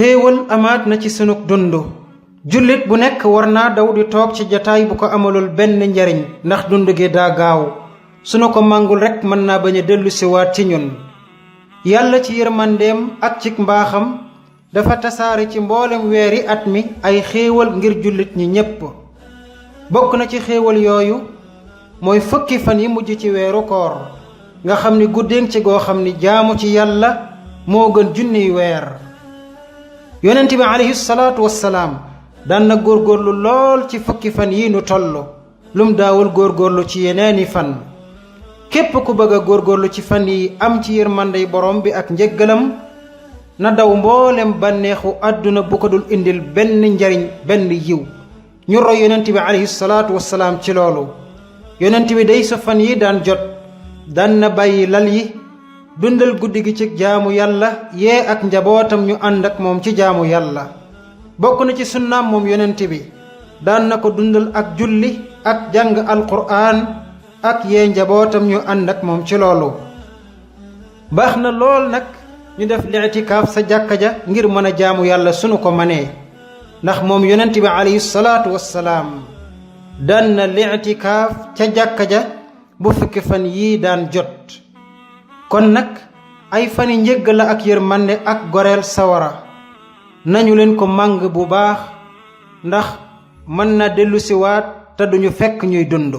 xéewal amaat na ci sunug dund jullit bu nekk war naa daw di toog ci jataay bu ko amalul benn njariñ ndax dund gi daa gaaw sunu ko màngul rekk mën naa bañ a dellu siwaat ci ñun yàlla ci yërmandeem ak ci mbaaxam dafa tasaare ci mboolem weeri at mi ay xéewal ngir jullit ñi ñépp bokk na ci xéewal yooyu mooy fukki fan yi mujj ci weeru koor nga xam ni guddéen ci goo xam ni jaamu ci yàlla moo gën junniy weer yonent bi alayhi salaatu wassalaam daan na góorgóorlu lool ci fukki fan yi nu toll lum daawul góorgóorlu ci yeneeni fan képp ku bëgg a góorgóorlu ci fan yi am ci yërmandey borom bi ak njëggalam na daw mboolem bànneexu àdduna bu ko dul indil benn njariñ benn yiw ñu roy yonent bi alayhi salaatu wassalaam ci loolu yonent bi day sa fan yi daan jot daan na bàyyi lal yi dundal guddi gi ci jaamu yàlla yee ak njabootam ñu ànd ak moom ci jaamu yàlla bokk na ci sunnaam moom yonent bi daan na ko dundal ak julli ak jàng alquraan ak yee njabootam ñu ànd ak moom ci loolu baax na lool nag ñu def li'tikaaf sa jàkka ja ngir mën a jaamu yàlla sunu ko manee ndax moom yonent bi alayhi salaatu wassalaam daan na li'tikaaf ca jàkka ja bu fukki fan yii daan jot kon nag ay fani njëgg la ak yërmande ak goreel sawara nañu leen ko màng bu baax ndax mën na dellu siwaat te duñu fekk ñuy dund